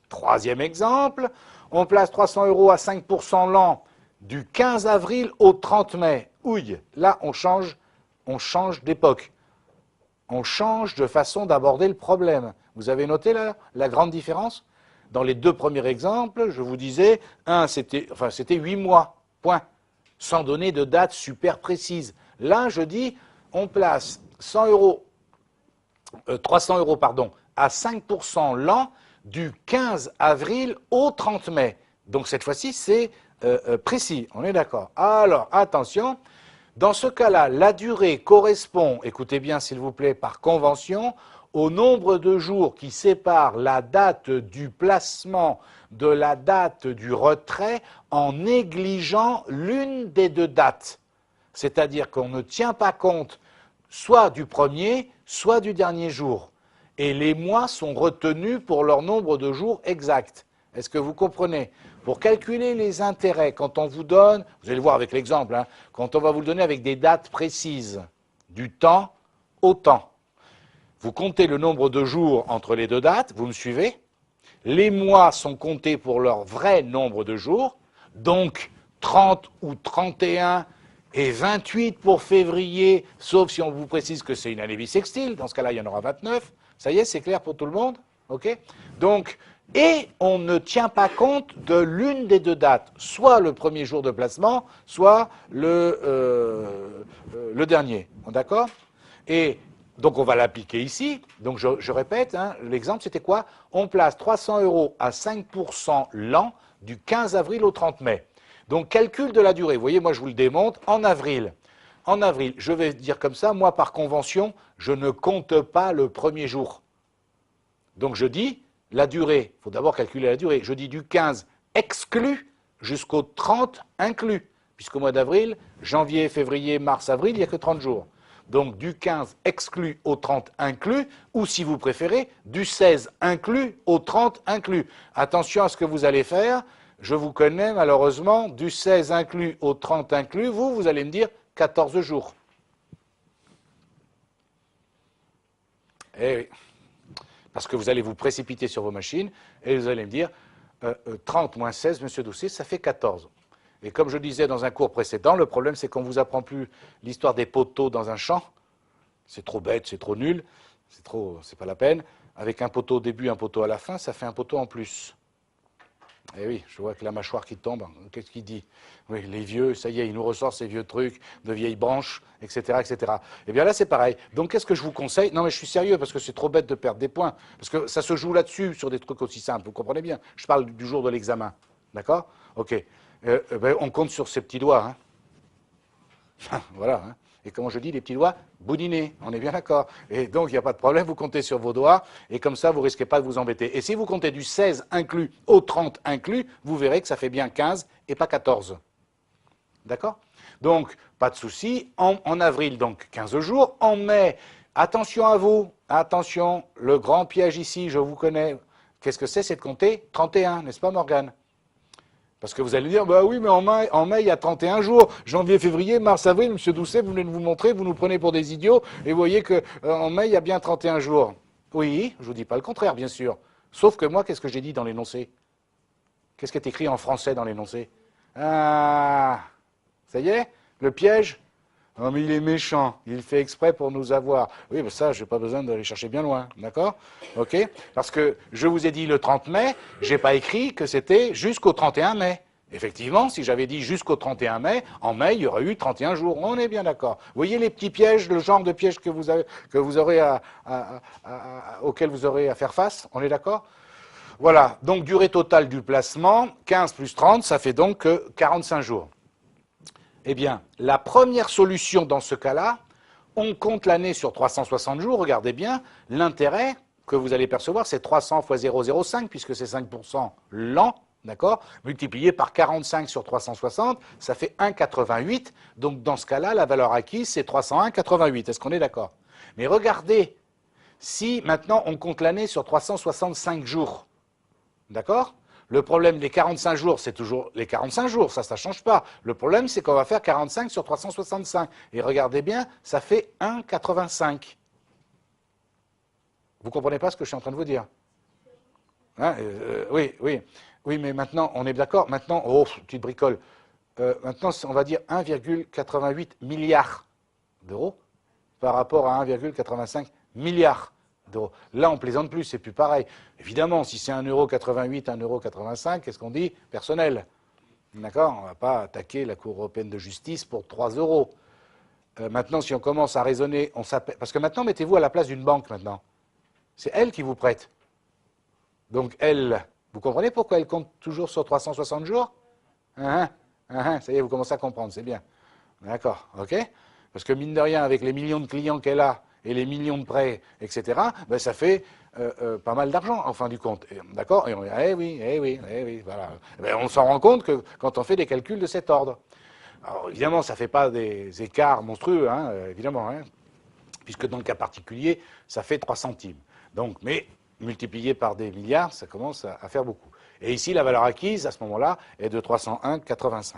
Troisième exemple, on place 300 € à 5% l'an du 15 avril au 30 mai. Ouille, là on change d'époque. On change de façon d'aborder le problème. Vous avez noté là la grande différence? Dans les deux premiers exemples, je vous disais, c'était 8 mois, point, sans donner de date super précise. Là, je dis, on place 300 € pardon, à 5% l'an du 15 avril au 30 mai. Donc cette fois-ci, c'est précis, on est d'accord. Alors, attention, dans ce cas-là, la durée correspond, écoutez bien s'il vous plaît, par convention, au nombre de jours qui séparent la date du placement de la date du retrait en négligeant l'une des deux dates. C'est-à-dire qu'on ne tient pas compte soit du premier, soit du dernier jour. Et les mois sont retenus pour leur nombre de jours exact. Est-ce que vous comprenez? Pour calculer les intérêts, quand on vous donne, vous allez le voir avec l'exemple, hein, quand on va vous le donner avec des dates précises, du temps au temps, vous comptez le nombre de jours entre les deux dates, vous me suivez? Les mois sont comptés pour leur vrai nombre de jours, donc 30 ou 31 et 28 pour février, sauf si on vous précise que c'est une année bissextile, dans ce cas-là il y en aura 29. Ça y est, c'est clair pour tout le monde? Ok? Donc, et on ne tient pas compte de l'une des deux dates, soit le premier jour de placement, soit le dernier. D'accord? Et donc on va l'appliquer ici. Donc je répète, hein, l'exemple c'était quoi? On place 300 € à 5% l'an du 15 avril au 30 mai. Donc calcul de la durée. Vous voyez, moi je vous le démontre en avril. En avril, je vais dire comme ça, moi par convention, je ne compte pas le premier jour. Donc je dis la durée, il faut d'abord calculer la durée. Je dis du 15 exclu jusqu'au 30 inclus, puisqu'au mois d'avril, janvier, février, mars, avril, il n'y a que 30 jours. Donc du 15 exclu au 30 inclus, ou si vous préférez, du 16 inclus au 30 inclus. Attention à ce que vous allez faire, je vous connais malheureusement, du 16 inclus au 30 inclus, vous allez me dire 14 jours. Eh oui. Parce que vous allez vous précipiter sur vos machines et vous allez me dire 30 moins 16, monsieur Doucet, ça fait 14. Et comme je disais dans un cours précédent, le problème c'est qu'on ne vous apprend plus l'histoire des poteaux dans un champ. C'est trop bête, c'est trop nul, c'est pas la peine. Avec un poteau au début, un poteau à la fin, ça fait un poteau en plus. Eh oui, je vois que la mâchoire qui tombe, qu'est-ce qu'il dit? Oui, les vieux, ça y est, il nous ressort ces vieux trucs de vieilles branches, etc., etc. Eh bien là, c'est pareil. Donc, qu'est-ce que je vous conseille? Non, mais je suis sérieux, parce que c'est trop bête de perdre des points. Parce que ça se joue là-dessus, sur des trucs aussi simples. Vous comprenez bien? Je parle du jour de l'examen. D'accord? OK. On compte sur ses petits doigts. Hein. Voilà. Hein. Et comment je dis, les petits doigts boudinés, on est bien d'accord. Et donc, il n'y a pas de problème, vous comptez sur vos doigts, et comme ça, vous ne risquez pas de vous embêter. Et si vous comptez du 16 inclus au 30 inclus, vous verrez que ça fait bien 15 et pas 14. D'accord? Donc, pas de souci. En avril, donc 15 jours. En mai, attention à vous. Attention, le grand piège ici, je vous connais. Qu'est-ce que c'est? C'est de compter 31, n'est-ce pas, Morgane? Parce que vous allez dire, bah oui, mais en mai, il y a 31 jours. Janvier, février, mars, avril, monsieur Doucet, vous venez de vous montrer, vous nous prenez pour des idiots, et vous voyez qu'en mai, il y a bien 31 jours. Oui, je ne vous dis pas le contraire, bien sûr. Sauf que moi, qu'est-ce que j'ai dit dans l'énoncé? Qu'est-ce qui est écrit en français dans l'énoncé? Ah, ça y est, le piège? Oh, mais il est méchant, il fait exprès pour nous avoir. Oui, mais ça, je n'ai pas besoin d'aller chercher bien loin, d'accord? OK? Parce que je vous ai dit le 30 mai, je n'ai pas écrit que c'était jusqu'au 31 mai. Effectivement, si j'avais dit jusqu'au 31 mai, en mai, il y aurait eu 31 jours. On est bien d'accord. Vous voyez les petits pièges, le genre de pièges que vous aurez auxquels vous aurez à faire face? On est d'accord? Voilà, donc durée totale du placement, 15 plus 30, ça fait donc 45 jours. Eh bien, la première solution dans ce cas-là, on compte l'année sur 360 jours, regardez bien, l'intérêt que vous allez percevoir, c'est 300 fois 0,05, puisque c'est 5% l'an, d'accord, multiplié par 45 sur 360, ça fait 1,88, donc dans ce cas-là, la valeur acquise, c'est 301,88, est-ce qu'on est d'accord? Mais regardez, si maintenant on compte l'année sur 365 jours, d'accord? Le problème des 45 jours, c'est toujours les 45 jours, ça ne change pas. Le problème, c'est qu'on va faire 45 sur 365. Et regardez bien, ça fait 1,85. Vous ne comprenez pas ce que je suis en train de vous dire? Hein, oui, oui. Oui, mais maintenant, on est d'accord. Maintenant, oh, petite bricole. Maintenant, on va dire 1,88 milliard d'euros par rapport à 1,85 milliard d'euros. Là, on plaisante plus, c'est plus pareil. Évidemment, si c'est 1,88 €, 1,85 €, qu'est-ce qu'on dit? Personnel. D'accord? On ne va pas attaquer la Cour européenne de justice pour 3 euros. Maintenant, si on commence à raisonner, on s'appelle. Parce que maintenant, mettez-vous à la place d'une banque maintenant. C'est elle qui vous prête. Donc elle, vous comprenez pourquoi elle compte toujours sur 360 jours? Ça y est, vous commencez à comprendre, c'est bien. D'accord, ok? Parce que mine de rien, avec les millions de clients qu'elle a et les millions de prêts, etc., ben, ça fait pas mal d'argent, en fin du compte. D'accord? Eh oui, voilà. Ben, on s'en rend compte que quand on fait des calculs de cet ordre. Alors évidemment, ça ne fait pas des écarts monstrueux, hein, évidemment, hein, puisque dans le cas particulier, ça fait 3 centimes. Donc, mais multiplié par des milliards, ça commence à faire beaucoup. Et ici, la valeur acquise, à ce moment-là, est de 301,85.